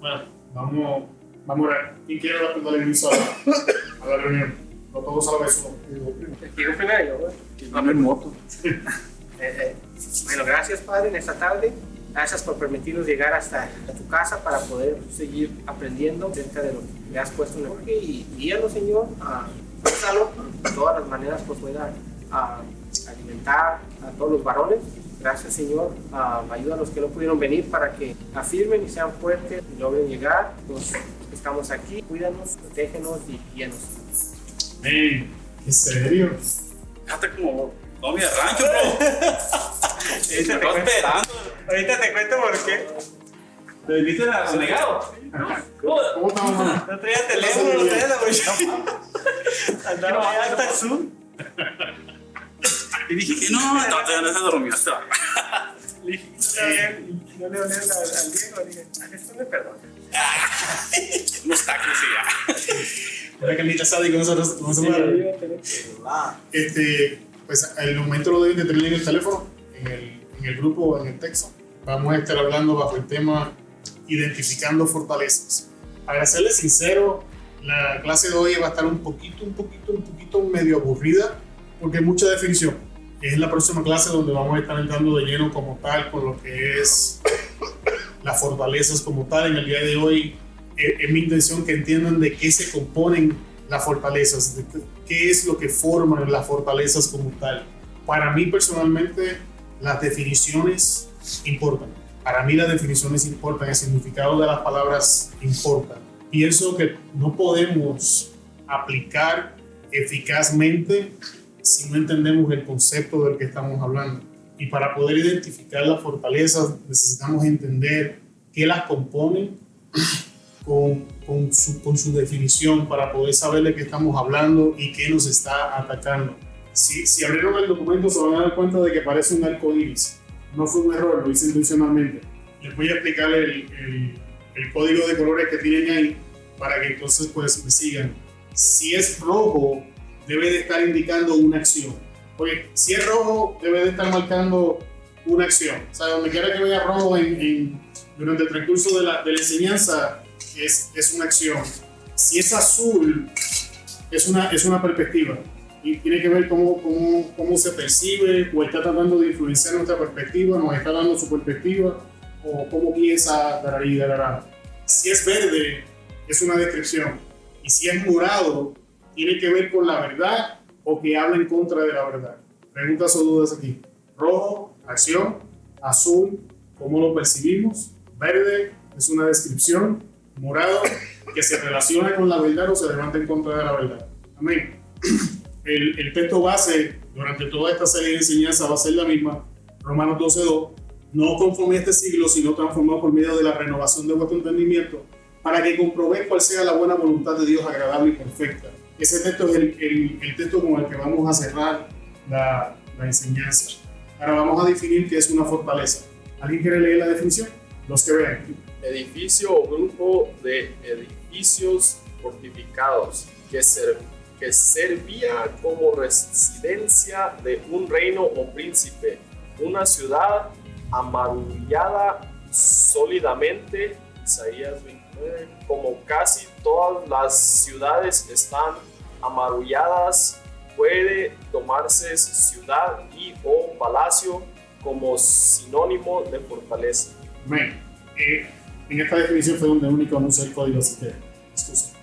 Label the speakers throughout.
Speaker 1: Bueno, vamos a ver. ¿Quién quiere darle permiso a la reunión? No todos a la vez.
Speaker 2: Digo primero, güey.
Speaker 3: Dame en moto.
Speaker 2: Bueno, gracias, Padre, en esta tarde. Gracias por permitirnos llegar hasta tu casa para poder seguir aprendiendo acerca de lo que le has puesto en el enfoque y guíanos, Señor, úsalo de todas las maneras que pueda alimentar a todos los varones. Gracias, Señor. Ayuda a los que no pudieron venir para que afirmen y sean fuertes y logren llegar. Los que estamos aquí, cuídanos, protégenos y guíanos.
Speaker 1: ¿En serio?
Speaker 3: Fíjate como novia de rancho, bro. Me estaba esperando.
Speaker 2: Ahorita te cuento por qué.
Speaker 3: ¿Te viste a renegado?
Speaker 1: ¿Cómo estamos?
Speaker 2: No traía teléfono, no traía la mochila. Andaba allá hasta el sur.
Speaker 3: Y dije que no, todavía no se durmió hasta.
Speaker 2: Le dije, no le olé al Diego. Le dije, esto me perdona.
Speaker 3: Unos tacos y ya.
Speaker 1: Una carnita asada y con nosotros. Pues el momento lo deben de tener en el teléfono, en el grupo o en el texto. Vamos a estar hablando bajo el tema identificando fortalezas. Para serles sincero, la clase de hoy va a estar un poquito medio aburrida porque hay mucha definición. Es la próxima clase donde vamos a estar entrando de lleno como tal con lo que es las fortalezas como tal. En el día de hoy es mi intención que entiendan de qué se componen las fortalezas, de qué es lo que forman las fortalezas como tal. Para mí personalmente las definiciones importan. Para mí las definiciones importan, el significado de las palabras importa. Pienso que no podemos aplicar eficazmente si no entendemos el concepto del que estamos hablando. Y para poder identificar las fortalezas necesitamos entender qué las componen con su definición para poder saber de qué estamos hablando y qué nos está atacando. Si abrieron el documento se van a dar cuenta de que parece un arco iris. No fue un error, lo hice intencionalmente. Les voy a explicar el código de colores que tienen ahí para que entonces pues me sigan. Si es rojo, debe de estar indicando una acción. Porque si es rojo, debe de estar marcando una acción. O sea, donde quiera que vea rojo durante el transcurso de la enseñanza, es una acción. Si es azul, es una perspectiva. Y tiene que ver cómo se percibe o está tratando de influenciar nuestra perspectiva, nos está dando su perspectiva o cómo piensa, dará. Si es verde, es una descripción. Y si es morado, tiene que ver con la verdad o que habla en contra de la verdad. Preguntas o dudas aquí. Rojo, acción. Azul, ¿cómo lo percibimos? Verde, es una descripción. Morado, que se relaciona con la verdad o se levanta en contra de la verdad. Amén. El texto base durante toda esta serie de enseñanzas va a ser la misma. Romanos 12:2. No conforme a este siglo, sino transformado por medio de la renovación de vuestro entendimiento, para que comprobéis cuál sea la buena voluntad de Dios, agradable y perfecta. Ese texto es el texto con el que vamos a cerrar la enseñanza. Ahora vamos a definir qué es una fortaleza. ¿Alguien quiere leer la definición? Los que vean.
Speaker 4: Edificio o grupo de edificios fortificados que servía como residencia de un reino o príncipe, una ciudad amarullada sólidamente. Isaías 29. Como casi todas las ciudades están amarulladas, puede tomarse ciudad y o palacio como sinónimo de fortaleza.
Speaker 1: Bueno, en esta definición fue donde único no usé el código, así que excusa.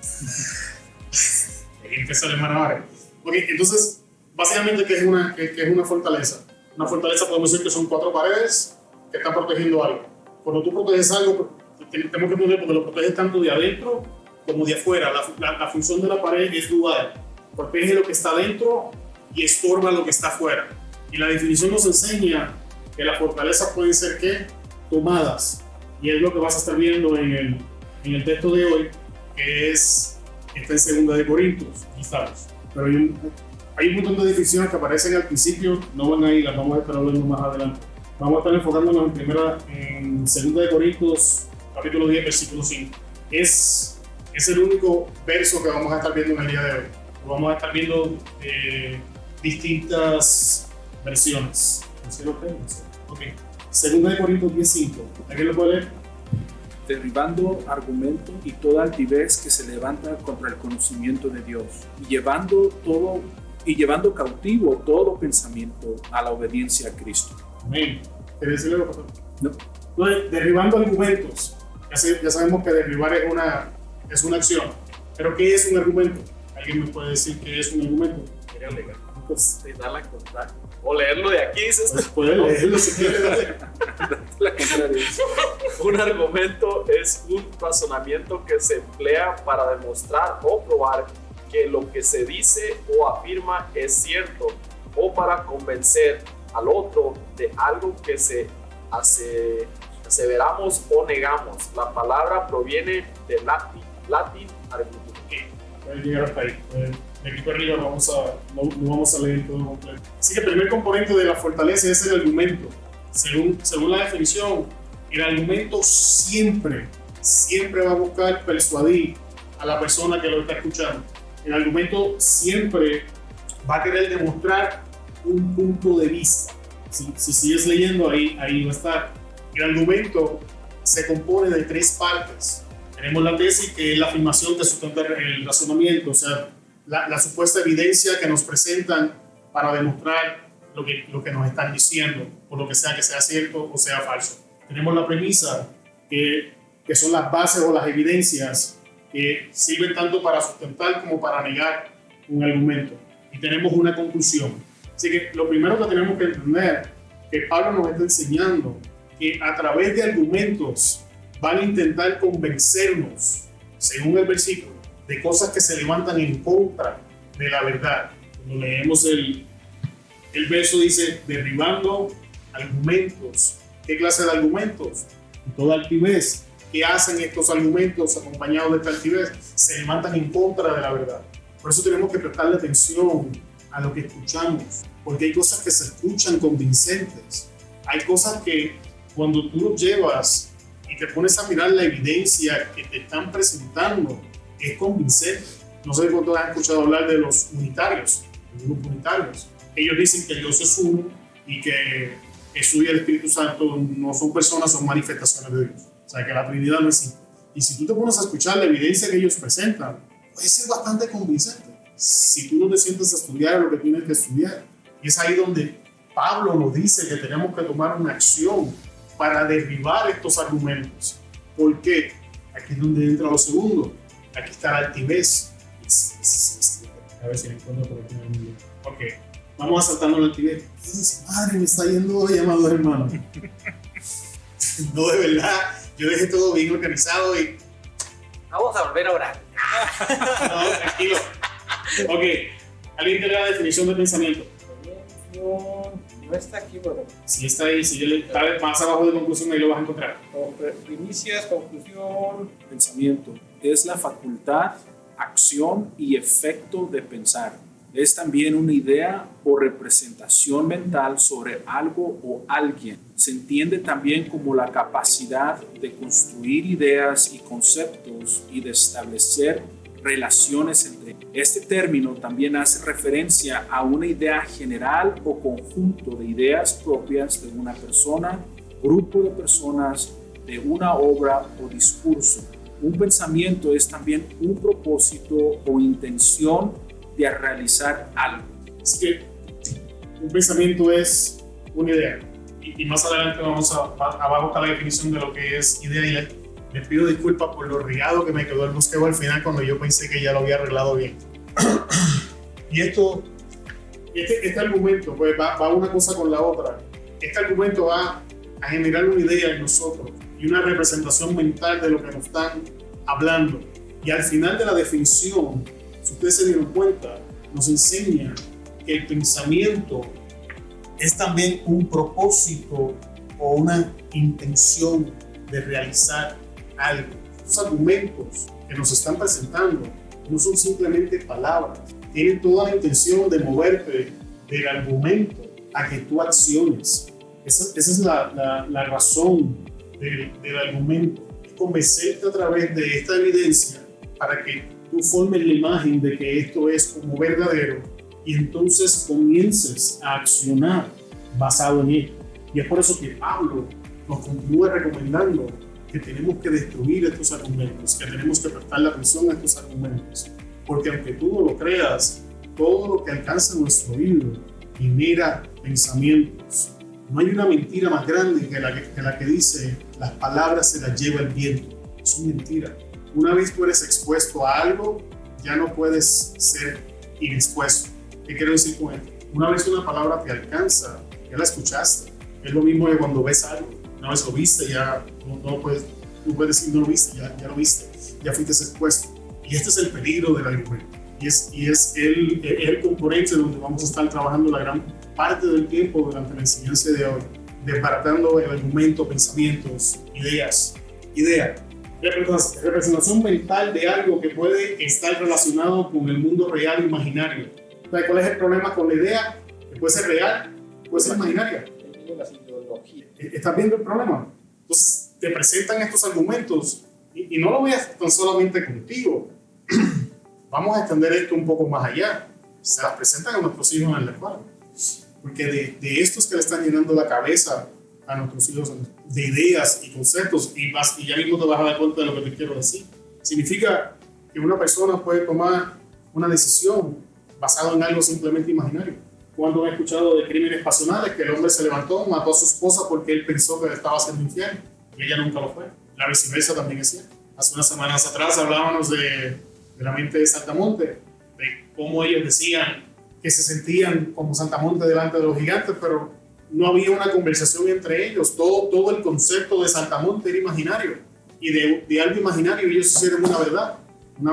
Speaker 1: Empezó a llamar. Ok, entonces, básicamente, ¿qué es una fortaleza? Una fortaleza podemos decir que son 4 paredes que están protegiendo algo. Cuando tú proteges algo, tenemos que entender porque lo proteges tanto de adentro como de afuera. La función de la pared es dual. Protege lo que está adentro y estorba lo que está afuera. Y la definición nos enseña que las fortalezas pueden ser ¿qué? Tomadas. Y es lo que vas a estar viendo en el texto de hoy, que está en 2 de Corintios. Aquí estamos. Pero hay un montón de definiciones que aparecen al principio, no van ahí, las vamos a estar hablando más adelante. Vamos a estar enfocándonos en 2 de Corintios, capítulo 10, versículo 5. Es el único verso que vamos a estar viendo en el día de hoy. Vamos a estar viendo distintas versiones. ¿No sé lo que es? Ok. 2 de Corintios 10, 5. ¿Alguien lo puede leer?
Speaker 5: derribando argumentos y toda altivez que se levanta contra el conocimiento de Dios, y llevando cautivo todo pensamiento a la obediencia a Cristo.
Speaker 1: Amén. ¿Quieres decirle algo, pastor?
Speaker 5: No.
Speaker 1: Entonces, derribando argumentos. Ya sabemos que derribar es una acción. Pero ¿qué es un argumento? ¿Alguien me puede decir qué es un argumento?
Speaker 4: Quería leer, pues, darla a contar. O leerlo de aquí, dices.
Speaker 1: Pues puede leerlo si quiere.
Speaker 5: La contraria.
Speaker 4: Un argumento es un razonamiento que se emplea para demostrar o probar que lo que se dice o afirma es cierto, o para convencer al otro de algo que se aseveramos o negamos. La palabra proviene del latín argumentum.
Speaker 1: Puede llegar hasta ahí. De aquí para arriba no vamos a leer todo completo. Así que el primer componente de la fortaleza es el argumento. Según la definición, el argumento siempre va a buscar persuadir a la persona que lo está escuchando. El argumento siempre va a querer demostrar un punto de vista. Si sigues leyendo, ahí va a estar. El argumento se compone de 3 partes. Tenemos la tesis, que es la afirmación que sustenta el razonamiento, o sea, la supuesta evidencia que nos presentan para demostrar lo que nos están diciendo, por lo que sea cierto o sea falso. Tenemos la premisa, que son las bases o las evidencias que sirven tanto para sustentar como para negar un argumento. Y tenemos una conclusión. Así que lo primero que tenemos que entender, que Pablo nos está enseñando, que a través de argumentos van a intentar convencernos, según el versículo, de cosas que se levantan en contra de la verdad. Cuando leemos el verso, dice, derribando argumentos. ¿Qué clase de argumentos? Y toda altivez. ¿Qué hacen estos argumentos acompañados de esta altivez? Se levantan en contra de la verdad. Por eso tenemos que prestarle atención a lo que escuchamos, porque hay cosas que se escuchan convincentes. Hay cosas que cuando tú los llevas y te pones a mirar la evidencia que te están presentando, es convincente. No sé cuántos han escuchado hablar de los unitarios, los grupos unitarios. Ellos dicen que Dios es uno y que Jesús y el Espíritu Santo no son personas, son manifestaciones de Dios. O sea, que la Trinidad no existe. Y si tú te pones a escuchar la evidencia que ellos presentan, puede ser bastante convincente. Si tú no te sientes a estudiar lo que tienes que estudiar. Y es ahí donde Pablo nos dice que tenemos que tomar una acción para derribar estos argumentos. ¿Por qué? Aquí es donde entra lo segundo. Aquí está la altivez. A ver si lo encuentro por aquí. Ok, vamos a saltarnos la altivez. Madre, me está yendo hoy, amado hermano. No, de verdad, yo dejé todo bien organizado y...
Speaker 2: Vamos a volver a orar.
Speaker 1: No, tranquilo. Ok, ¿alguien tiene la definición de pensamiento?
Speaker 2: No está aquí, bueno.
Speaker 1: Si está ahí, si está más abajo de conclusión, ahí lo vas a encontrar.
Speaker 2: Primicias, conclusión.
Speaker 5: Pensamiento es la facultad, acción y efecto de pensar. Es también una idea o representación mental sobre algo o alguien. Se entiende también como la capacidad de construir ideas y conceptos y de establecer relaciones entre ellos. Este término también hace referencia a una idea general o conjunto de ideas propias de una persona, grupo de personas, de una obra o discurso. Un pensamiento es también un propósito o intención de realizar algo.
Speaker 1: Así que un pensamiento es una idea. Y más adelante abajo está la definición de lo que es idea. Y les pido disculpas por lo regado que me quedó el bosqueo al final cuando yo pensé que ya lo había arreglado bien. Y este argumento pues va una cosa con la otra. Este argumento va a generar una idea en nosotros y una representación mental de lo que nos están hablando. Y al final de la definición, si ustedes se dieron cuenta, nos enseña que el pensamiento es también un propósito o una intención de realizar algo. Estos argumentos que nos están presentando no son simplemente palabras, tienen toda la intención de moverte del argumento a que tú acciones. Esa es la razón del argumento, es convencerte a través de esta evidencia para que tú formes la imagen de que esto es como verdadero y entonces comiences a accionar basado en ello. Y es por eso que Pablo nos continúa recomendando que tenemos que destruir estos argumentos, que tenemos que prestarle atención a estos argumentos. Porque aunque tú no lo creas, todo lo que alcanza nuestro oído genera pensamientos. No hay una mentira más grande que la que dice las palabras se las lleva el viento. Es una mentira. Una vez tú eres expuesto a algo, ya no puedes ser inexpuesto. ¿Qué quiero decir con esto? Una vez una palabra te alcanza, ya la escuchaste. Es lo mismo que cuando ves algo. Una vez lo viste, ya no puedes, tú puedes decir no lo viste, ya lo viste, ya fuiste expuesto. Y este es el peligro del argumento. Y es el componente donde vamos a estar trabajando la gran parte del tiempo durante la enseñanza de hoy, desbaratando el argumento, pensamientos, ideas. Idea, representación mental de algo que puede estar relacionado con el mundo real e imaginario. ¿Sabes cuál es el problema con la idea? Que puede ser real, puede ser imaginaria. ¿Estás viendo el problema? Entonces te presentan estos argumentos y no lo veas tan solamente contigo. Vamos a extender esto un poco más allá. Se las presentan a nuestros hijos en la escuela. Porque de estos que le están llenando la cabeza a nuestros hijos de ideas y conceptos, y ya mismo te vas a dar cuenta de lo que te quiero decir. Significa que una persona puede tomar una decisión basada en algo simplemente imaginario. Cuando he escuchado de crímenes pasionales, que el hombre se levantó, mató a su esposa porque él pensó que le estaba haciendo infiel, y ella nunca lo fue. La viceversa también es cierto. Hace unas semanas atrás hablábamos de la mente de Saltamonte, de cómo ellos decían que se sentían como Saltamonte delante de los gigantes, pero no había una conversación entre ellos. Todo el concepto de Saltamonte era imaginario, y de algo imaginario ellos hicieron una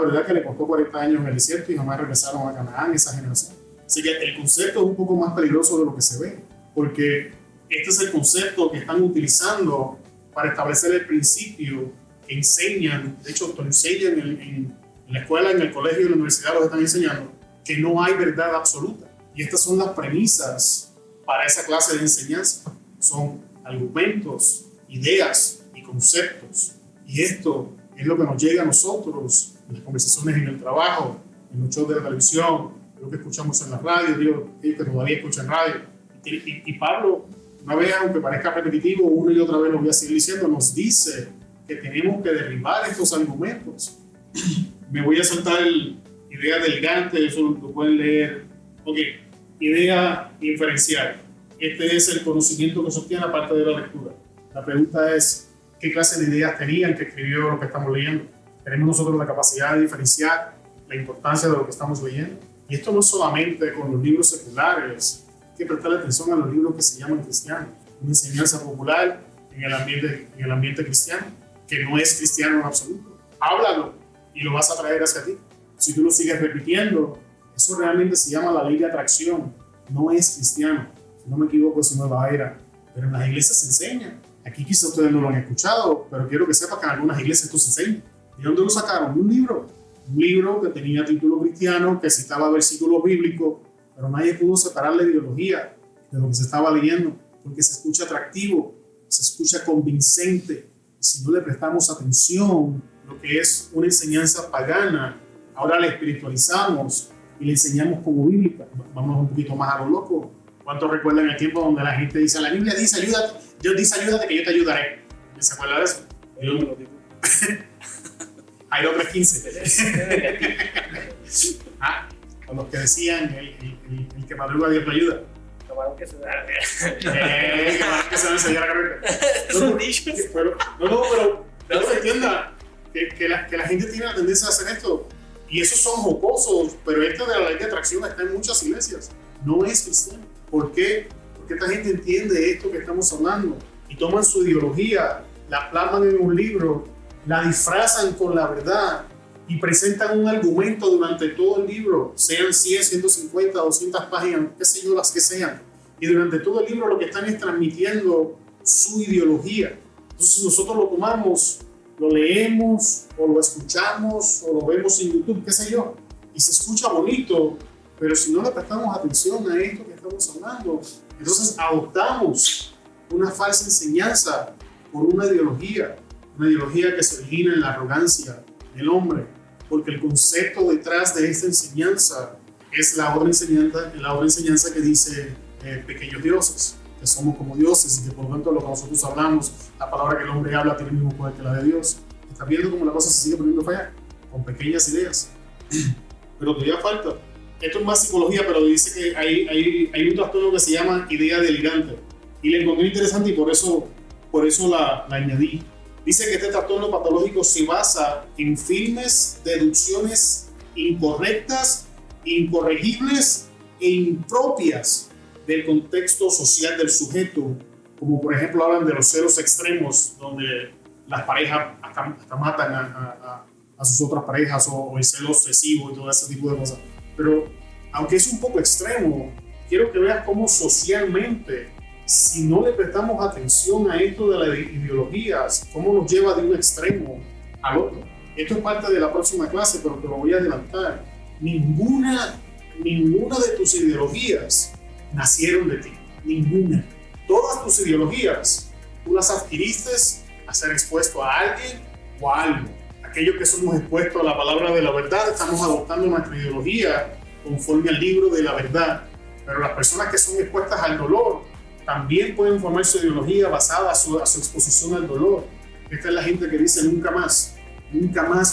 Speaker 1: verdad que le costó 40 años en el desierto y jamás regresaron a Canaán esa generación. Así que el concepto es un poco más peligroso de lo que se ve, porque este es el concepto que están utilizando para establecer el principio que enseñan, de hecho lo enseñan en la escuela, en el colegio y en la universidad, los están enseñando, que no hay verdad absoluta. Y estas son las premisas para esa clase de enseñanza. Son argumentos, ideas y conceptos. Y esto es lo que nos llega a nosotros en las conversaciones en el trabajo, en los shows de la televisión, lo que escuchamos en la radio, digo, que todavía escuchan radio. Y Pablo, una vez, aunque parezca repetitivo, una y otra vez lo voy a seguir diciendo, nos dice que tenemos que derribar estos argumentos. Me voy a saltar idea del Gante, eso lo pueden leer. Ok, idea inferencial. Este es el conocimiento que sostiene aparte de la lectura. La pregunta es, ¿qué clase de ideas tenían que escribió lo que estamos leyendo? ¿Tenemos nosotros la capacidad de diferenciar la importancia de lo que estamos leyendo? Y esto no es solamente con los libros seculares, hay que prestarle atención a los libros que se llaman cristianos. Una enseñanza popular en el ambiente cristiano, que no es cristiano en absoluto. Háblalo y lo vas a traer hacia ti. Si tú lo sigues repitiendo, eso realmente se llama la ley de atracción. No es cristiano. Si no me equivoco, es nueva era. Pero en las iglesias se enseña. Aquí quizás ustedes no lo han escuchado, pero quiero que sepas que en algunas iglesias esto se enseña. ¿De dónde lo sacaron? Un libro que tenía título cristiano, que citaba versículos bíblicos, pero nadie pudo separar la ideología de lo que se estaba leyendo, porque se escucha atractivo, se escucha convincente. Y si no le prestamos atención, lo que es una enseñanza pagana, ahora la espiritualizamos y la enseñamos como bíblica. Vamos un poquito más a lo loco. ¿Cuántos recuerdan el tiempo donde la gente dice, la Biblia dice, ayúdate, Dios dice, ayúdate que yo te ayudaré? ¿Se acuerdan de eso? Jairo 3:15. Con los que decían, el que madruga Dios lo ayuda.
Speaker 2: Camarón que se da.
Speaker 1: Camarón que se da enseñar a carrera. Pero se entienda que la gente tiene la tendencia a hacer esto. Y esos son jocosos, pero esto de la ley de atracción está en muchas iglesias. No es cristiano. ¿Por qué? Porque esta gente entiende esto que estamos hablando y toman su ideología, la plasman en un libro, la disfrazan con la verdad y presentan un argumento durante todo el libro, sean 100, 150, 200 páginas, qué sé yo, las que sean. Y durante todo el libro lo que están es transmitiendo su ideología. Entonces nosotros lo tomamos, lo leemos o lo escuchamos o lo vemos en YouTube, qué sé yo, y se escucha bonito, pero si no le prestamos atención a esto que estamos hablando, entonces adoptamos una falsa enseñanza por una ideología que se origina en la arrogancia del hombre, porque el concepto detrás de esta enseñanza es la otra enseñanza que dice pequeños dioses. que somos como dioses y que por lo tanto lo que nosotros hablamos, la palabra que el hombre habla tiene el mismo poder que la de Dios. ¿Estás viendo cómo la cosa se sigue poniendo fea? Con pequeñas ideas. Pero todavía falta. Esto es más psicología, pero dice que hay un trastorno que se llama idea delirante. Y la encontré interesante y por eso la añadí. Dice que este trastorno patológico se basa en firmes deducciones incorrectas, incorregibles e impropias del contexto social del sujeto, como por ejemplo hablan de los celos extremos, donde las parejas hasta matan a sus otras parejas, o el celo obsesivo y todo ese tipo de cosas. Pero aunque es un poco extremo, quiero que veas cómo socialmente, si no le prestamos atención a esto de las ideologías, cómo nos lleva de un extremo al otro. Esto es parte de la próxima clase, pero te lo voy a adelantar. Ninguna de tus ideologías nacieron de ti. Ninguna. Todas tus ideologías, tú las adquiriste a ser expuesto a alguien o a algo. Aquellos que somos expuestos a la palabra de la verdad, estamos adoptando nuestra ideología conforme al libro de la verdad. Pero las personas que son expuestas al dolor también pueden formar su ideología basada a su exposición al dolor. Esta es la gente que dice nunca más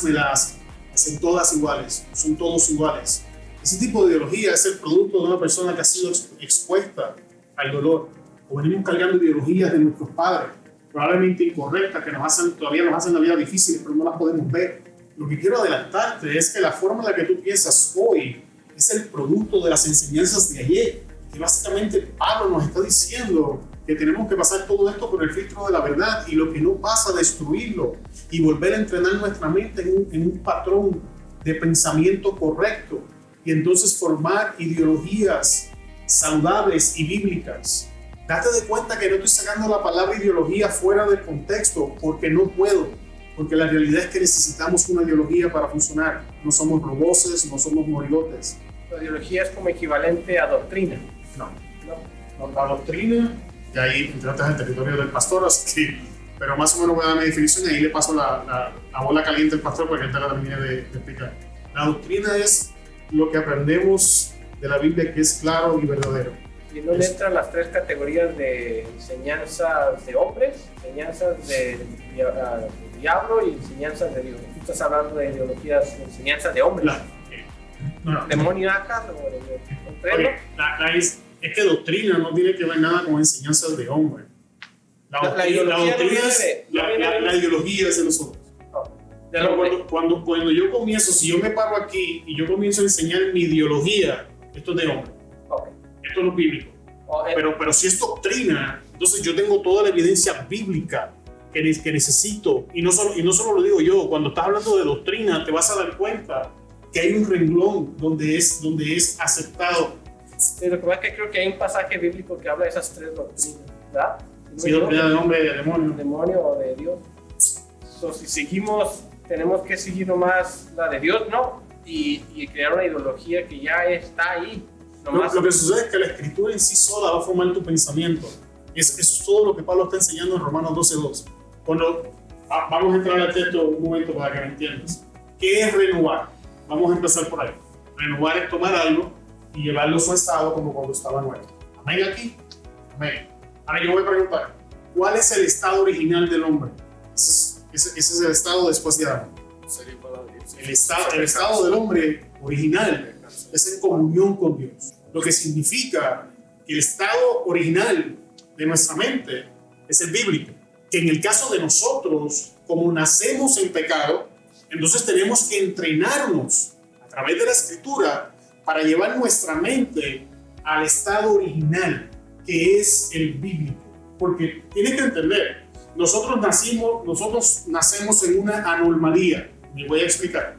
Speaker 1: me la hacen. Son todas iguales, son todos iguales. Ese tipo de ideología es el producto de una persona que ha sido expuesta al dolor. O venimos cargando ideologías de nuestros padres, probablemente incorrectas, que todavía nos hacen la vida difícil, pero no las podemos ver. Lo que quiero adelantarte es que la forma en la que tú piensas hoy es el producto de las enseñanzas de ayer. Y básicamente Pablo nos está diciendo que tenemos que pasar todo esto por el filtro de la verdad, y lo que no pasa, destruirlo y volver a entrenar nuestra mente en un patrón de pensamiento correcto, y entonces formar ideologías saludables y bíblicas. Date de cuenta que no estoy sacando la palabra ideología fuera del contexto, porque no puedo, porque la realidad es que necesitamos una ideología para funcionar. No somos roboces, no somos morigotes.
Speaker 2: La ideología es como equivalente a doctrina.
Speaker 1: No. La doctrina, y ahí entraste al territorio del pastor, así que, pero más o menos voy a dar mi definición y ahí le paso la bola caliente al pastor para que él te la termine de explicar. La doctrina es lo que aprendemos de la Biblia, que es claro y verdadero.
Speaker 2: Y no le entran las tres categorías de enseñanzas de hombres, enseñanzas de diablo y enseñanzas de Dios. Tú estás hablando de ideologías, enseñanzas de hombres.
Speaker 1: No.
Speaker 2: Demoníacas o
Speaker 1: es que doctrina no tiene que ver nada con enseñanzas de hombres. La ideología es de nosotros. Cuando yo comienzo, si yo me paro aquí y yo comienzo a enseñar mi ideología, esto es de hombre. Esto no es bíblico. Pero si es doctrina, entonces yo tengo toda la evidencia bíblica que necesito. Y no solo lo digo yo, cuando estás hablando de doctrina, te vas a dar cuenta que hay un renglón donde es aceptado.
Speaker 2: Sí, lo que pasa es que creo que hay un pasaje bíblico que habla de esas tres doctrinas, ¿verdad?
Speaker 1: Si doctrina de hombre y de demonio.
Speaker 2: Demonio o de Dios. Si seguimos, tenemos que seguir nomás la de Dios, ¿no? Y crear una ideología que ya está ahí.
Speaker 1: Lo que sucede es que la escritura en sí sola va a formar tu pensamiento. Eso es todo lo que Pablo está enseñando en Romanos 12:2. Vamos a entrar al texto un momento para que me entiendas. ¿Qué es renovar? Vamos a empezar por ahí. Renovar es tomar algo y llevarlo a su estado como cuando estaba nuevo. ¿Amén aquí? Amén. Ahora yo voy a preguntar, ¿cuál es el estado original del hombre? Ese es el estado después de Adán. El estado del hombre original es en comunión con Dios. Lo que significa que el estado original de nuestra mente es el bíblico. Que en el caso de nosotros, como nacemos en pecado, entonces tenemos que entrenarnos a través de la escritura para llevar nuestra mente al estado original, que es el bíblico. Porque tienes que entender, nosotros nacemos en una anormalía. Me voy a explicar.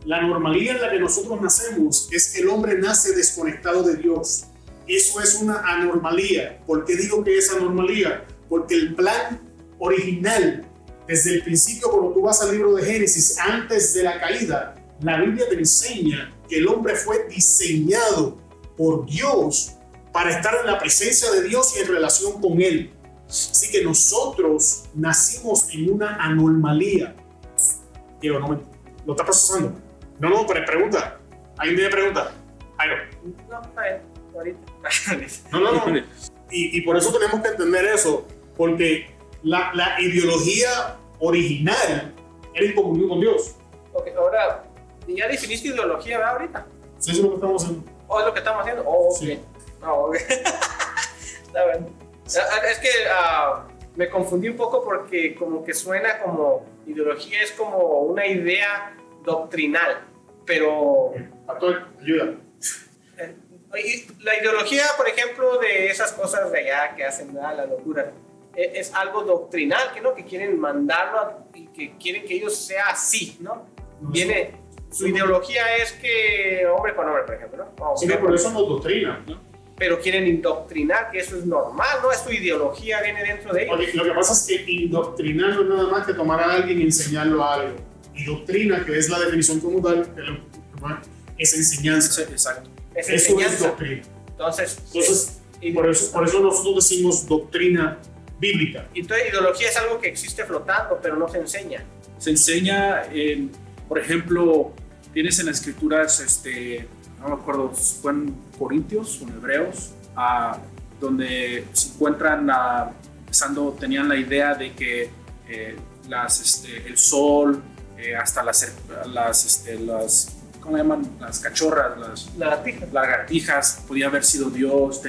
Speaker 1: La normalidad en la que nosotros nacemos es que el hombre nace desconectado de Dios. Eso es una anormalía. ¿Por qué digo que es anormalía? Porque el plan original, desde el principio, cuando tú vas al libro de Génesis, antes de la caída, la Biblia te enseña que el hombre fue diseñado por Dios para estar en la presencia de Dios y en relación con Él. Así que nosotros nacimos en una anormalía. Diego, ¿lo está procesando? No, pero pregunta. ¿Alguien tiene pregunta?
Speaker 2: No, está bien, ahorita.
Speaker 1: No. y por eso tenemos que entender eso, porque la ideología original era en comunión con Dios.
Speaker 2: Ok, ahora, ya definiste ideología, ¿verdad? Ahorita.
Speaker 1: Eso es lo que estamos haciendo.
Speaker 2: ¿O es lo que estamos haciendo? Oh, ok.
Speaker 1: Sí.
Speaker 2: No, ok. Está bien. Es que me confundí un poco porque como que suena como ideología, es como una idea doctrinal, pero
Speaker 1: Pastor, ayuda.
Speaker 2: la ideología, por ejemplo, de esas cosas de allá que hacen la locura, es algo doctrinal, que no, que quieren mandarlo y que quieren que ellos sea así, ¿no? Viene, su ideología es que hombre con hombre, por ejemplo, ¿no?
Speaker 1: Sí, por eso nos doctrina, ¿no?
Speaker 2: Pero quieren indoctrinar, que eso es normal, ¿no? Es su ideología, viene dentro de ellos.
Speaker 1: Oye, lo que pasa es que indoctrinar no es nada más que tomar a alguien y enseñarlo a algo. Y doctrina, que es la definición como tal, es enseñanza.
Speaker 5: Exacto.
Speaker 2: Es
Speaker 1: Eso es
Speaker 2: enseñanza.
Speaker 1: doctrina.
Speaker 2: Entonces,
Speaker 1: Por eso nosotros decimos doctrina bíblica.
Speaker 2: entonces, ideología es algo que existe flotando, pero no se enseña.
Speaker 5: Se enseña, por ejemplo, tienes en las escrituras, no me acuerdo, fue en Corintios o en Hebreos, donde se encuentran, tenían la idea de que el sol, hasta las ¿cómo le llaman? Las cachorras, las lagartijas, podía haber sido Dios,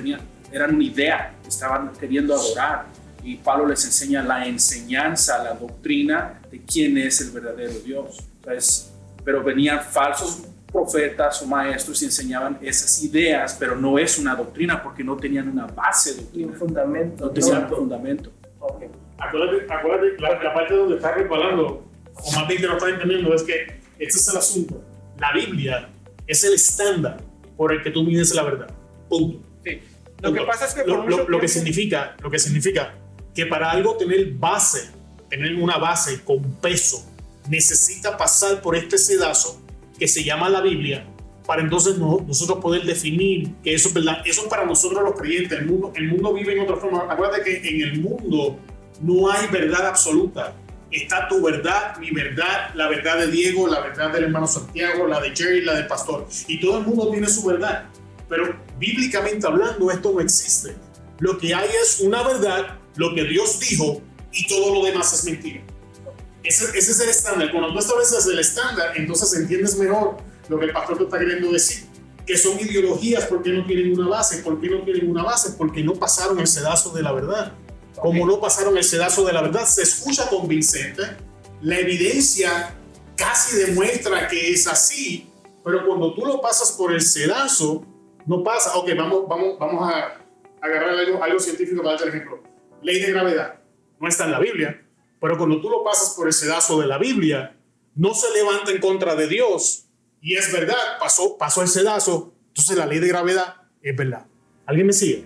Speaker 5: eran una idea, estaban queriendo adorar. Y Pablo les enseña la enseñanza, la doctrina de quién es el verdadero Dios. Entonces, pero venían falsos profetas o maestros y enseñaban esas ideas, pero no es una doctrina porque no tenían una base
Speaker 2: Y
Speaker 5: doctrina.
Speaker 2: un fundamento.
Speaker 5: No tenían un fundamento.
Speaker 2: Okay.
Speaker 1: Acuérdate la parte donde está resbalando, o más bien que no está entendiendo, es que este es el asunto. La Biblia es el estándar por el que tú mides la verdad. Punto.
Speaker 2: Sí. Lo que pasa es que por
Speaker 1: lo que significa que para algo tener una base con peso, necesita pasar por este sedazo que se llama la Biblia, para entonces nosotros poder definir que eso es verdad. Eso es para nosotros los creyentes. El mundo vive en otra forma. Acuérdate que en el mundo no hay verdad absoluta. Está tu verdad, mi verdad, la verdad de Diego, la verdad del hermano Santiago, la de Jerry, la del pastor. Y todo el mundo tiene su verdad. Pero bíblicamente hablando, esto no existe. Lo que hay es una verdad, lo que Dios dijo, y todo lo demás es mentira. Ese es el estándar. Cuando tú estableces el estándar, entonces entiendes mejor lo que el pastor te está queriendo decir. Que son ideologías porque no tienen una base. ¿Por qué no tienen una base? Porque no pasaron el sedazo de la verdad. Como no pasaron el sedazo de la verdad, se escucha convincente. La evidencia casi demuestra que es así, pero cuando tú lo pasas por el sedazo, no pasa. Ok, vamos a agarrar algo científico para dar ejemplo. Ley de gravedad. No está en la Biblia, pero cuando tú lo pasas por el sedazo de la Biblia, no se levanta en contra de Dios. Y es verdad, pasó el sedazo, entonces la ley de gravedad es verdad. ¿Alguien me sigue?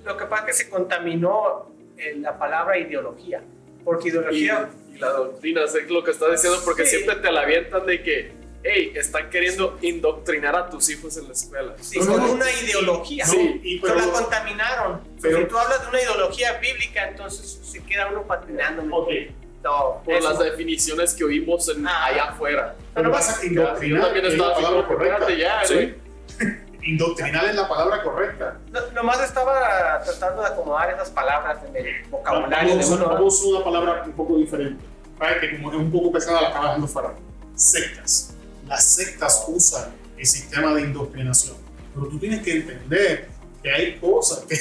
Speaker 2: Lo que pasa es que se contaminó la palabra ideología, porque ideología...
Speaker 4: Y la doctrina, es lo que estás diciendo, porque
Speaker 2: Sí.
Speaker 4: siempre te la avientan de que, hey, están queriendo indoctrinar a tus hijos en la escuela.
Speaker 2: Sí,
Speaker 1: No,
Speaker 2: con
Speaker 1: no,
Speaker 2: una ideología.
Speaker 1: Sí,
Speaker 2: Pero la contaminaron.
Speaker 1: pero-
Speaker 2: Si tú hablas de una ideología bíblica, entonces se queda uno patinando.
Speaker 1: Ok,
Speaker 2: No,
Speaker 4: Por
Speaker 2: eso.
Speaker 4: las definiciones que oímos allá afuera.
Speaker 1: pero pasa que
Speaker 4: Yo
Speaker 1: indoctrinar
Speaker 4: también
Speaker 1: es
Speaker 4: estaba
Speaker 1: la
Speaker 4: así
Speaker 1: palabra
Speaker 4: como que,
Speaker 1: correcta.
Speaker 4: espérate ya,
Speaker 1: ¿Sí?
Speaker 4: güey.
Speaker 1: Indoctrinar es la palabra correcta.
Speaker 2: Nomás estaba tratando de acomodar esas palabras en el vocabulario de uno.
Speaker 1: Vamos a una palabra un poco diferente, para que como es un poco pesada la acaba dejando fuera. Sectas. Las sectas usan el sistema de indoctrinación, pero tú tienes que entender que hay cosas que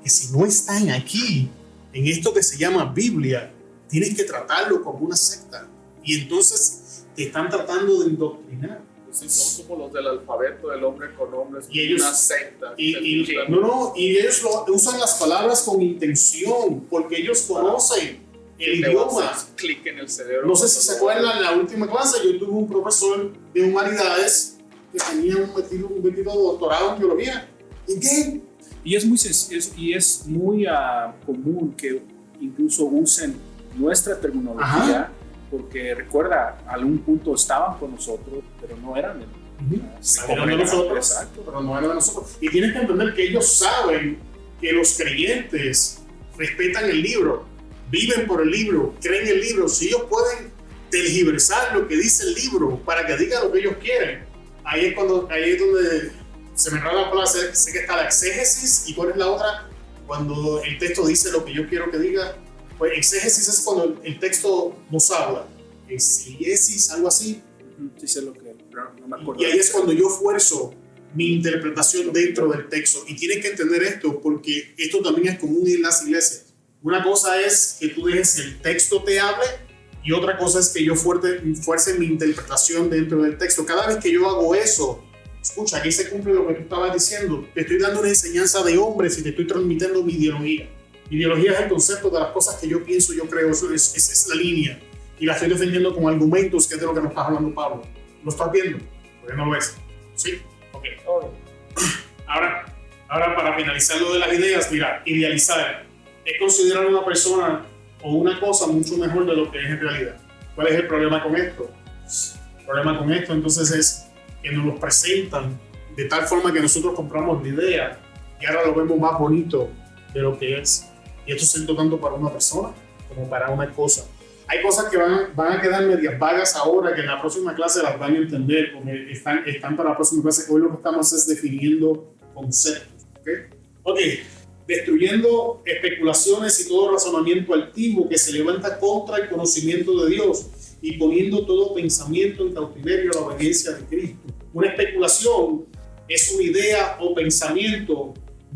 Speaker 1: si no están aquí, en esto que se llama Biblia, tienes que tratarlo como una secta, y entonces te están tratando de indoctrinar.
Speaker 4: Sí, son como los del alfabeto del hombre con hombres,
Speaker 1: Y ellos-
Speaker 4: una secta.
Speaker 1: Y ellos usan las palabras con intención, porque ellos conocen el
Speaker 4: Te va a
Speaker 1: idioma.
Speaker 4: hacer clic en el cerebro.
Speaker 1: No sé si se acuerdan, en la última clase yo tuve un profesor de humanidades que tenía un metido doctorado en biología. ¿Y qué?
Speaker 5: Y es muy común que incluso usen nuestra terminología,
Speaker 1: Ajá.
Speaker 5: porque recuerda, a algún punto estaban con nosotros, pero no eran de
Speaker 1: Salieron de nosotros,
Speaker 5: Exacto.
Speaker 1: pero no eran de nosotros. Y tienes que entender que ellos saben que los creyentes respetan el libro, viven por el libro, creen el libro. Si ellos pueden tergiversar lo que dice el libro para que diga lo que ellos quieren, ahí es donde se me enreda la palabra, sé que está la exégesis, y ¿cuál es la otra? Cuando el texto dice lo que yo quiero que diga. Pues exégesis es cuando el texto nos habla. Exégesis, algo así.
Speaker 5: Sí sé lo que, pero no me acuerdo.
Speaker 1: Y ahí es cuando yo fuerzo mi interpretación dentro del texto. Y tienes que entender esto, porque esto también es común en las iglesias. Una cosa es que tú dejes que el texto te hable, y otra cosa es que yo fuerce mi interpretación dentro del texto. Cada vez que yo hago eso, escucha, aquí se cumple lo que tú estabas diciendo. Te estoy dando una enseñanza de hombres y te estoy transmitiendo mi ideología. Mi ideología es el concepto de las cosas que yo pienso, yo creo. Eso es la línea. Y la estoy defendiendo con argumentos, que es de lo que nos está hablando Pablo. ¿Lo estás viendo? ¿Por qué no lo ves? ¿Sí? Ok. Ahora, para finalizar lo de las ideas, mira, idealizar es considerar a una persona o una cosa mucho mejor de lo que es en realidad. ¿Cuál es el problema con esto? El problema con esto entonces es que nos lo presentan de tal forma que nosotros compramos la idea y ahora lo vemos más bonito de lo que es. Y esto es cierto tanto para una persona como para una cosa. Hay cosas que van a quedar medias vagas ahora, que en la próxima clase las van a entender, porque están para la próxima clase. Hoy lo que estamos es definiendo conceptos. Ok, destruyendo especulaciones y todo razonamiento altivo que se levanta contra el conocimiento de Dios y poniendo todo pensamiento en cautiverio a la obediencia de Cristo. Una especulación es una idea o pensamiento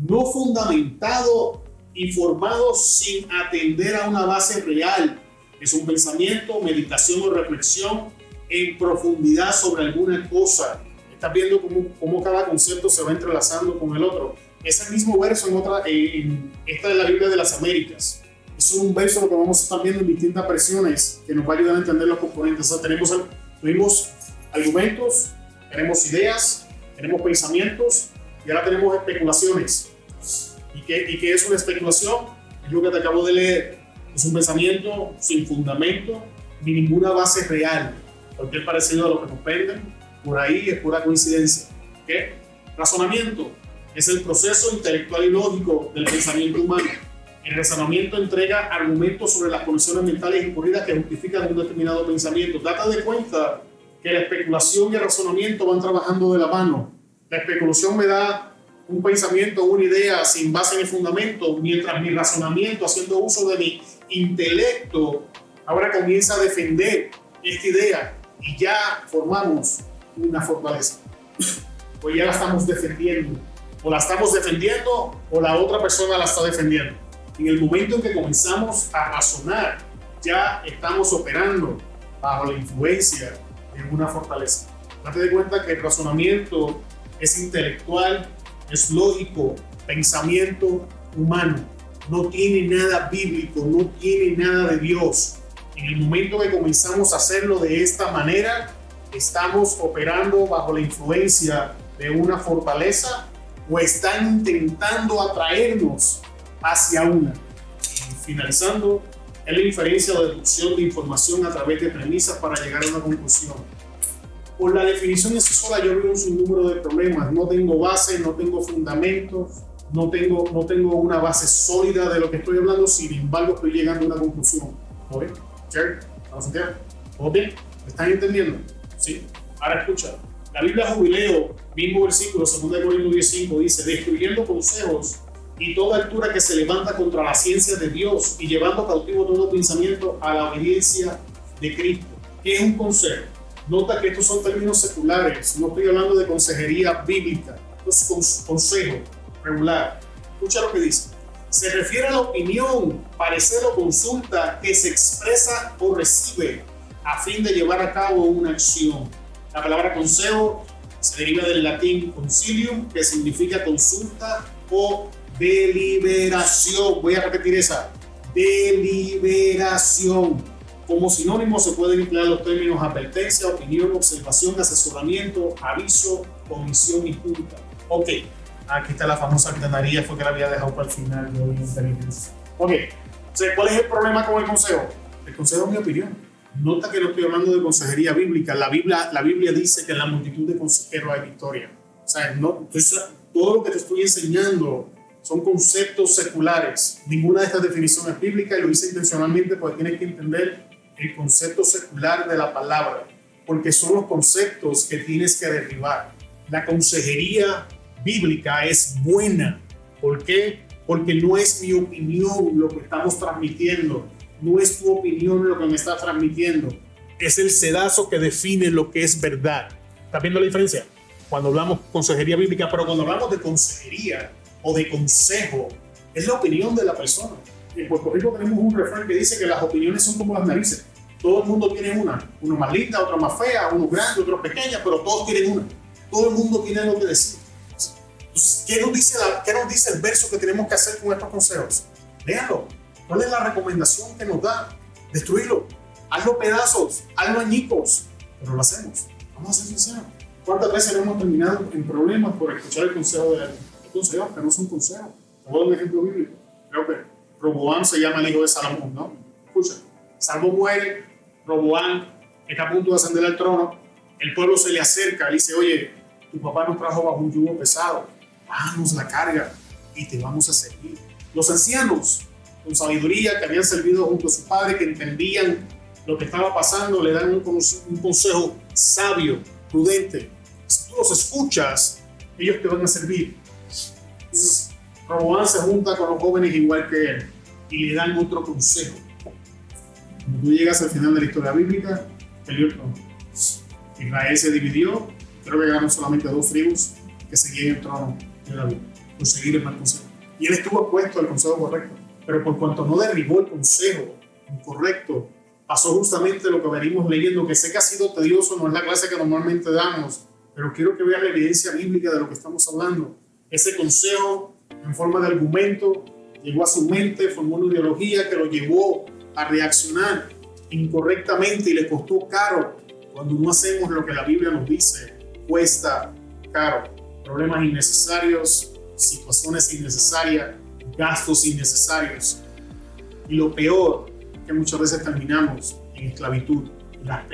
Speaker 1: no fundamentado y formado sin atender a una base real. Es un pensamiento, meditación o reflexión en profundidad sobre alguna cosa. Estás viendo cómo cada concepto se va entrelazando con el otro. Ese mismo verso esta de la Biblia de las Américas. Es un verso lo que vamos a estar viendo en distintas versiones que nos va a ayudar a entender los componentes. O sea, tuvimos argumentos, tenemos ideas, tenemos pensamientos y ahora tenemos especulaciones. ¿Y qué es una especulación? Es lo que te acabo de leer. Es un pensamiento sin fundamento ni ninguna base real. Cualquier parecido a lo que nos venden por ahí es pura coincidencia. ¿Qué? Razonamiento es el proceso intelectual y lógico del pensamiento humano. El razonamiento entrega argumentos sobre las condiciones mentales ocurridas que justifican un determinado pensamiento. Date de cuenta que la especulación y el razonamiento van trabajando de la mano. La especulación me da un pensamiento, una idea sin base ni fundamento, mientras mi razonamiento, haciendo uso de mi intelecto, ahora comienza a defender esta idea y ya formamos una fortaleza. Pues ya la estamos defendiendo. O la estamos defendiendo o la otra persona la está defendiendo. En el momento en que comenzamos a razonar, ya estamos operando bajo la influencia de una fortaleza. Date de cuenta que el razonamiento es intelectual, es lógico, pensamiento humano. No tiene nada bíblico, no tiene nada de Dios. En el momento que comenzamos a hacerlo de esta manera, estamos operando bajo la influencia de una fortaleza o están intentando atraernos hacia una. Y finalizando, es la inferencia o deducción de información a través de premisas para llegar a una conclusión. Por la definición en sí sola yo veo un sinnúmero de problemas. No tengo base, no tengo fundamentos, no tengo una base sólida de lo que estoy hablando, sin embargo estoy llegando a una conclusión. ¿Todo bien? Jerry, ¿vamos a entender? ¿Todo bien? ¿Me están entendiendo? ¿Sí? Ahora escucha. La Biblia Jubileo, mismo versículo, 2 Corintios 10:5, dice: destruyendo consejos y toda altura que se levanta contra la ciencia de Dios y llevando cautivo todo pensamiento a la obediencia de Cristo. ¿Qué es un consejo? Nota que estos son términos seculares, no estoy hablando de consejería bíblica. Esto es consejo regular. Escucha lo que dice. Se refiere a la opinión, parecer o consulta que se expresa o recibe a fin de llevar a cabo una acción. La palabra consejo se deriva del latín concilium, que significa consulta o deliberación. Voy a repetir esa. Deliberación. Como sinónimo se pueden emplear los términos advertencia, opinión, observación, asesoramiento, aviso, comisión y junta. Ok, aquí está la famosa altanería, fue que la había dejado para el final. Ok, entonces, ¿cuál es el problema con el consejo? El consejo es mi opinión. Nota que no estoy hablando de consejería bíblica. La Biblia dice que en la multitud de consejeros hay victoria. O sea, todo lo que te estoy enseñando son conceptos seculares. Ninguna de estas definiciones es bíblica, y lo hice intencionalmente porque tienes que entender el concepto secular de la palabra, porque son los conceptos que tienes que derribar. La consejería bíblica es buena. ¿Por qué? Porque no es mi opinión lo que estamos transmitiendo, no es tu opinión lo que me está transmitiendo, es el sedazo que define lo que es verdad. ¿Estás viendo la diferencia? Cuando hablamos de consejería bíblica, pero cuando hablamos de consejería o de consejo, es la opinión de la persona. En Puerto Rico tenemos un refrán que dice que las opiniones son como las narices. Todo el mundo tiene una más linda, otra más fea, uno grande, otro pequeña, pero todos tienen una. Todo el mundo tiene algo que decir. Entonces, ¿qué nos dice el verso que tenemos que hacer con estos consejos? Léalo. ¿Cuál es la recomendación que nos da? Destruirlo. Hazlo pedazos, hazlo añicos, pero lo hacemos. Vamos a ser sinceros. ¿Cuántas veces hemos terminado en problemas por escuchar el consejo de alguien? El consejo que no es un consejo. Te voy a dar un ejemplo bíblico. Creo que Roboam se llama el hijo de Salomón, ¿no? Escucha, Salomón muere, Roboam está a punto de ascender al trono, el pueblo se le acerca y dice, oye, tu papá nos trajo bajo un yugo pesado, bájanos la carga y te vamos a servir. Los ancianos, con sabiduría, que habían servido junto a su padre, que entendían lo que estaba pasando, le dan un consejo sabio, prudente. Si tú los escuchas, ellos te van a servir. Entonces, Roboam se junta con los jóvenes igual que él y le dan otro consejo. Cuando tú llegas al final de la historia bíblica, peleó el trono. Israel se dividió, creo que quedaron solamente 2 tribus que seguían el trono de David, por seguir el mal consejo. Y él estuvo opuesto al consejo correcto, pero por cuanto no derribó el consejo incorrecto, pasó justamente lo que venimos leyendo, que sé que ha sido tedioso, no es la clase que normalmente damos, pero quiero que veas la evidencia bíblica de lo que estamos hablando. Ese consejo, en forma de argumento, llegó a su mente, formó una ideología que lo llevó a reaccionar incorrectamente y le costó caro. Cuando no hacemos lo que la Biblia nos dice, cuesta caro. Problemas innecesarios, situaciones innecesarias, gastos innecesarios. Y lo peor, que muchas veces terminamos en esclavitud. La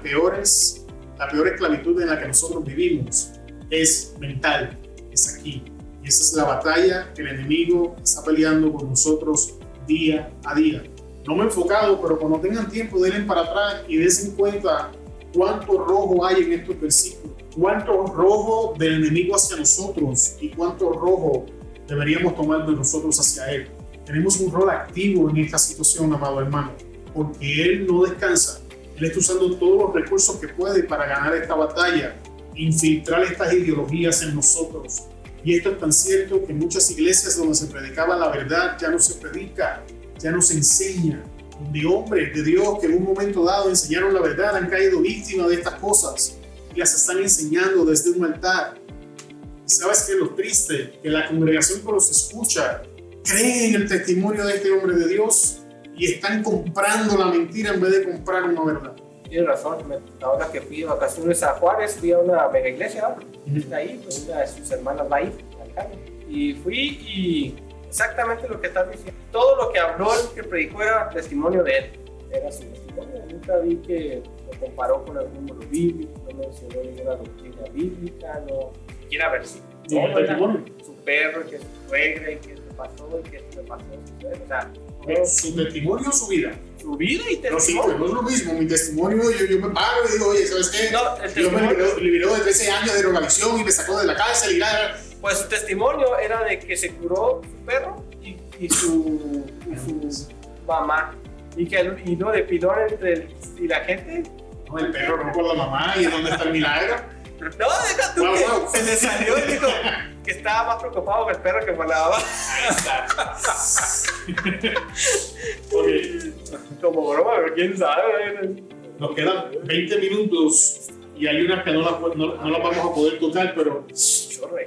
Speaker 1: peor esclavitud en la que nosotros vivimos es mental, es aquí. Y esa es la batalla que el enemigo está peleando con nosotros día a día. No me he enfocado, pero cuando tengan tiempo, denle para atrás y den cuenta cuánto rojo hay en estos versículos. Cuánto rojo del enemigo hacia nosotros y cuánto rojo deberíamos tomar de nosotros hacia él. Tenemos un rol activo en esta situación, amado hermano, porque él no descansa. Él está usando todos los recursos que puede para ganar esta batalla, infiltrar estas ideologías en nosotros. Y esto es tan cierto que en muchas iglesias donde se predicaba la verdad ya no se predica, ya no se enseña. Donde hombres de Dios que en un momento dado enseñaron la verdad han caído víctimas de estas cosas y las están enseñando desde un altar. ¿Y sabes qué es lo triste? Que la congregación que los escucha cree en el testimonio de este hombre de Dios y están comprando la mentira en vez de comprar una verdad.
Speaker 2: Tienes razón, ahora que fui de vacaciones a Juárez, fui a una mega iglesia, ¿no? Ahí, pues una de sus hermanas va ahí, y fui y exactamente lo que estás diciendo. Todo lo que habló, el que predicó era testimonio de él, era su testimonio. Nunca vi que lo comparó con algún libro bíblico, no mencionó ninguna doctrina bíblica, no siquiera versículo. No, era su perro, que su suegra, y que se pasó, y que se pasó. O sea,
Speaker 1: ¿su testimonio o su vida?
Speaker 2: Su vida y
Speaker 1: No, sí,
Speaker 2: testimonio.
Speaker 1: no es lo mismo. Mi testimonio, yo me paro y digo, oye, ¿sabes qué?
Speaker 2: No, el
Speaker 1: Dios me
Speaker 2: testimonio-
Speaker 1: liberó de 13 años de drogadicción y me sacó de la cárcel y nada.
Speaker 2: Pues su testimonio era de que se curó su perro y su mamá. Y no de pilón y la gente.
Speaker 1: No, el perro no con la mamá y ¿dónde está el milagro?
Speaker 2: No, deja tú
Speaker 1: Wow,
Speaker 2: que
Speaker 1: wow.
Speaker 2: se le salió y dijo que estaba más preocupado que el perro que por la mamá.
Speaker 1: Porque
Speaker 2: Como broma, pero quién sabe.
Speaker 1: nos quedan 20 minutos y hay unas que no las vamos a poder tocar, pero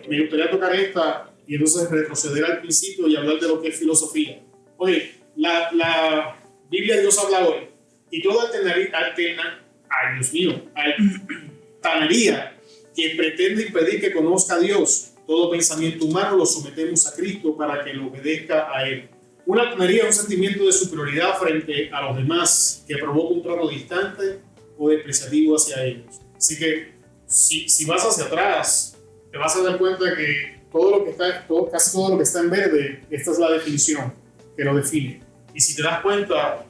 Speaker 1: me gustaría tocar esta y entonces retroceder al principio y hablar de lo que es filosofía. Oye, la Biblia Dios habla hoy y toda altanería que pretende impedir que conozca a Dios, todo pensamiento humano lo sometemos a Cristo para que lo obedezca a Él. Una altanería es un sentimiento de superioridad frente a los demás que provoca un trato distante o despreciativo hacia ellos. Así que si vas hacia atrás, te vas a dar cuenta que casi todo lo que está en verde, esta es la definición que lo define. Y si te das cuenta,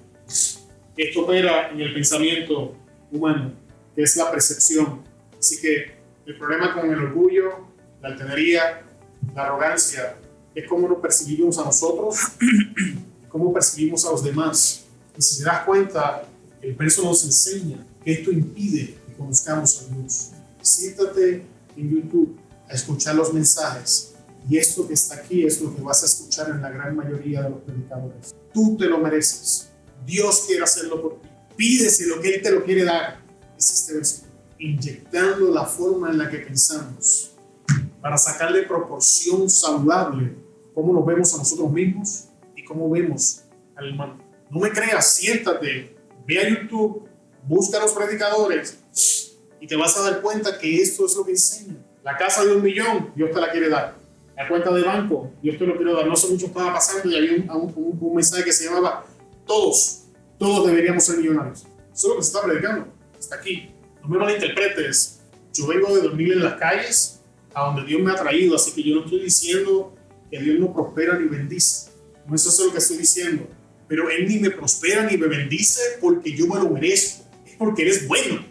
Speaker 1: esto opera en el pensamiento humano, que es la percepción. Así que el problema con el orgullo, la altanería, la arrogancia, es cómo nos percibimos a nosotros, cómo percibimos a los demás. Y si te das cuenta, el verso nos enseña que esto impide que conozcamos a Dios. Siéntate en YouTube a escuchar los mensajes, y esto que está aquí es lo que vas a escuchar en la gran mayoría de los predicadores. Tú te lo mereces. Dios quiere hacerlo por ti. Pídese lo que Él te lo quiere dar. Es este versículo. Inyectando la forma en la que pensamos para sacarle proporción saludable cómo nos vemos a nosotros mismos y cómo vemos al hermano. No me creas, siéntate, ve a YouTube, busca a los predicadores y te vas a dar cuenta que esto es lo que enseña. La casa de 1 millón, Dios te la quiere dar. La cuenta de banco, Dios te lo quiere dar. No sé mucho estaba pasando y había un mensaje que se llamaba todos deberíamos ser millonarios. Eso es lo que se está predicando. Está aquí. No me malinterpretes. Yo vengo de dormir en las calles a donde Dios me ha traído, así que yo no estoy diciendo que Dios no prospera ni bendice. No, eso es lo que estoy diciendo. Pero Él ni me prospera ni me bendice porque yo me lo merezco. Es porque Él es bueno.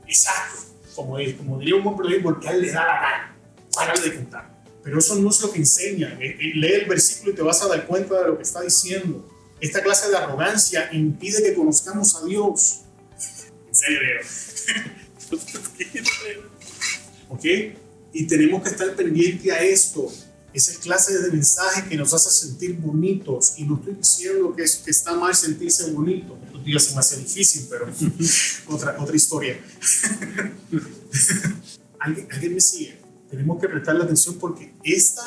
Speaker 1: Exacto. Como diría un buen periodista, porque a Él le da la gana. Párale de contar. Pero eso no es lo que enseña. Lee el versículo y te vas a dar cuenta de lo que está diciendo. Esta clase de arrogancia impide que conozcamos a Dios. En serio. ¿Ok? Y tenemos que estar pendientes a esto. Esa clase de mensaje que nos hace sentir bonitos. Y no estoy diciendo que está mal sentirse bonito. Estos días se me hace difícil, pero otra historia. ¿Alguien me sigue? Tenemos que prestarle atención porque esta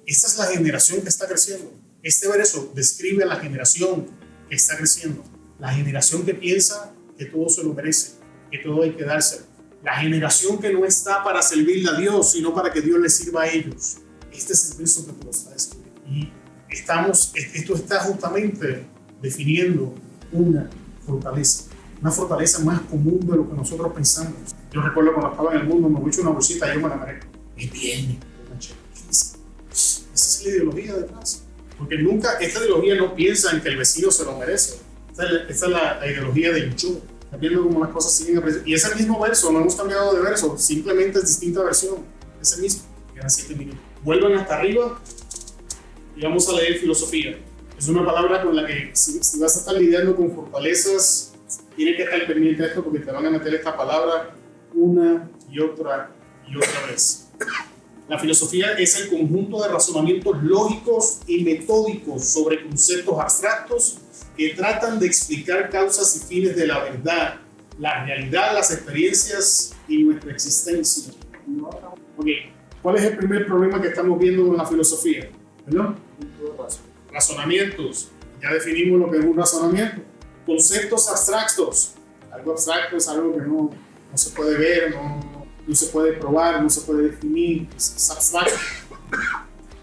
Speaker 1: es la generación que está creciendo. Este verso describe a la generación que está creciendo. La generación que piensa que todo se lo merece, que todo hay que dárselo. La generación que no está para servirle a Dios, sino para que Dios les sirva a ellos. Este es el verso que te lo está describiendo. Y esto está justamente definiendo una fortaleza más común de lo que nosotros pensamos. Yo recuerdo cuando estaba en el mundo, me eché una bolsita y yo me la merezco. Es bien, esa es la ideología detrás. Porque nunca, esta ideología no piensa en que el vecino se lo merece. Esta es la ideología de yo. Está viendo cómo las cosas siguen apareciendo. Y es el mismo verso, no hemos cambiado de verso, simplemente es distinta versión. Es el mismo. Quedan 7 minutos. Vuelvan hasta arriba y vamos a leer filosofía. Es una palabra con la que si vas a estar lidiando con fortalezas, tienes que estar pendiente de esto porque te van a meter esta palabra una y otra vez. La filosofía es el conjunto de razonamientos lógicos y metódicos sobre conceptos abstractos que tratan de explicar causas y fines de la verdad, la realidad, las experiencias y nuestra existencia. Okay. ¿Cuál es el primer problema que estamos viendo con la filosofía? ¿Verdad? Razonamientos. Ya definimos lo que es un razonamiento. Conceptos abstractos. Algo abstracto es algo que no se puede ver, no se puede probar, no se puede definir, es abstracto.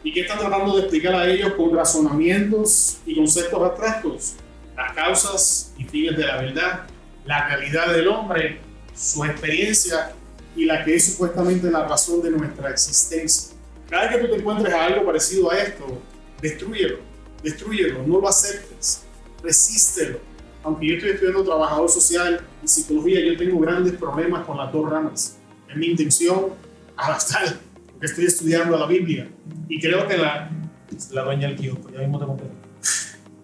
Speaker 1: ¿Y qué están tratando de explicar a ellos con razonamientos y conceptos abstractos? Las causas y fines de la verdad, la realidad del hombre, su experiencia y la que es supuestamente la razón de nuestra existencia. Cada vez que tú te encuentres a algo parecido a esto, destrúyelo, no lo aceptes, resístelo. Aunque yo estoy estudiando trabajador social y psicología, yo tengo grandes problemas con las dos ramas. Es mi intención adaptar, porque estoy estudiando la Biblia y creo que la dueña del kiosco, ya mismo te conté.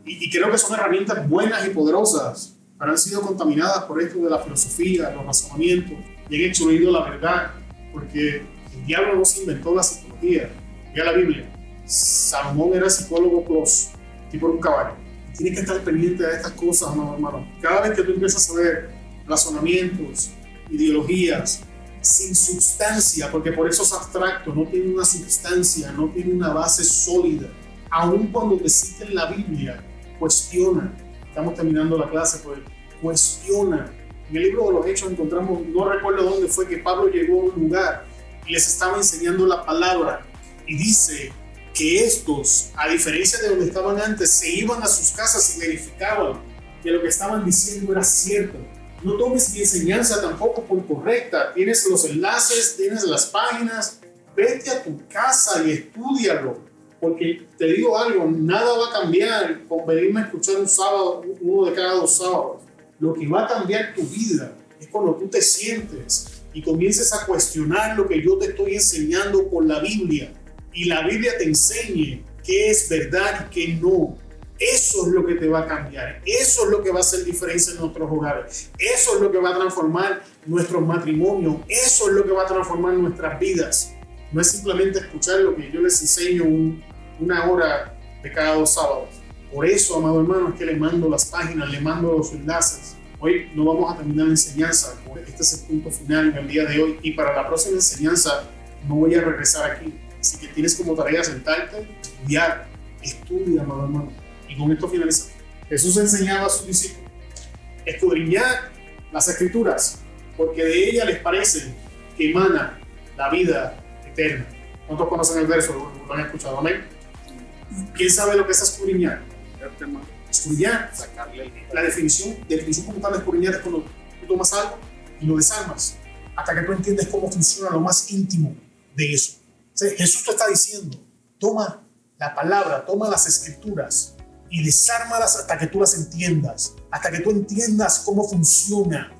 Speaker 1: Y creo que son herramientas buenas y poderosas, pero han sido contaminadas por esto de la filosofía, los razonamientos, y han excluido la verdad, porque el diablo no se inventó la psicología. Mira la Biblia, Salomón era psicólogo plus, tipo un caballo. Tienes que estar pendiente de estas cosas, no, hermano. Cada vez que tú empiezas a ver razonamientos, ideologías, sin sustancia, porque por eso es abstracto, no tiene una sustancia, no tiene una base sólida. Aun cuando te citen la Biblia, cuestiona. Estamos terminando la clase, pues cuestiona. En el libro de los Hechos encontramos, no recuerdo dónde fue que Pablo llegó a un lugar y les estaba enseñando la palabra y dice que estos, a diferencia de donde estaban antes, se iban a sus casas y verificaban que lo que estaban diciendo era cierto. No tomes mi enseñanza tampoco por correcta. Tienes los enlaces, tienes las páginas. Vete a tu casa y estúdialo. Porque te digo algo, nada va a cambiar con venirme a escuchar un sábado, uno de cada 2 sábados. Lo que va a cambiar tu vida es cuando tú te sientes y comiences a cuestionar lo que yo te estoy enseñando por la Biblia, y la Biblia te enseñe qué es verdad y qué no, eso es lo que te va a cambiar, eso es lo que va a hacer diferencia en nuestros hogares, eso es lo que va a transformar nuestros matrimonios, eso es lo que va a transformar nuestras vidas. No es simplemente escuchar lo que yo les enseño una hora de cada 2 sábados. Por eso, amado hermano, es que le mando las páginas, le mando los enlaces. Hoy no vamos a terminar la enseñanza, este es el punto final en el día de hoy, y para la próxima enseñanza no voy a regresar aquí. Así que tienes como tarea sentarte, estudiar, estudia, amado hermano. Y con esto finalizamos. Jesús enseñaba a sus discípulos: escudriñad las Escrituras, porque de ellas les parece que emana la vida eterna. ¿Cuántos conocen el verso? ¿Lo han escuchado? Amén. ¿Quién sabe lo que es escudriñar? Escudriñar, la definición como tal de escudriñar es cuando tú tomas algo y lo desarmas hasta que tú entiendes cómo funciona lo más íntimo de eso. O sea, Jesús te está diciendo: toma la palabra, toma las Escrituras y desármalas hasta que tú las entiendas, hasta que tú entiendas cómo funciona.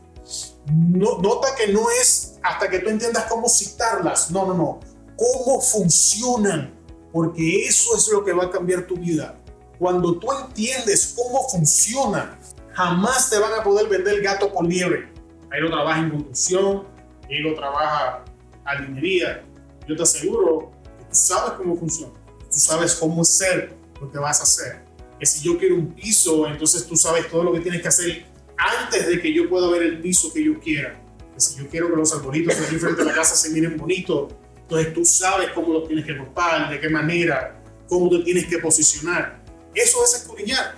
Speaker 1: No, nota que no es hasta que tú entiendas cómo citarlas, no, cómo funcionan, porque eso es lo que va a cambiar tu vida. Cuando tú entiendes cómo funciona, jamás te van a poder vender gato por liebre. Ahí lo trabaja en construcción, ahí lo trabaja jardinería. Yo te aseguro que tú sabes cómo funciona, tú sabes cómo hacer lo que vas a hacer. Que si yo quiero un piso, entonces tú sabes todo lo que tienes que hacer antes de que yo pueda ver el piso que yo quiera. Que si yo quiero que los arbolitos de aquí frente a la casa se miren bonitos, entonces tú sabes cómo los tienes que cortar, de qué manera, cómo te tienes que posicionar. Eso es escudriñar.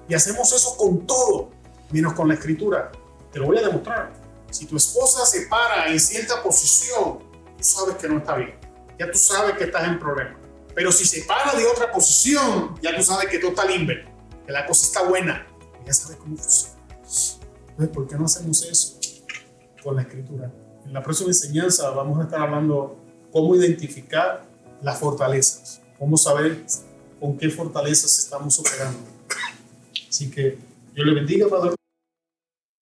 Speaker 1: Y hacemos eso con todo, menos con la Escritura. Te lo voy a demostrar. Si tu esposa se para en cierta posición, tú sabes que no está bien. Ya tú sabes que estás en problema. Pero si se para de otra posición, ya tú sabes que todo está limber, que la cosa está buena. Ya sabes cómo funciona. Entonces, ¿por qué no hacemos eso con la Escritura? En la próxima enseñanza vamos a estar hablando cómo identificar las fortalezas, cómo saber con qué fortalezas estamos operando. Así que Dios le bendiga, Padre.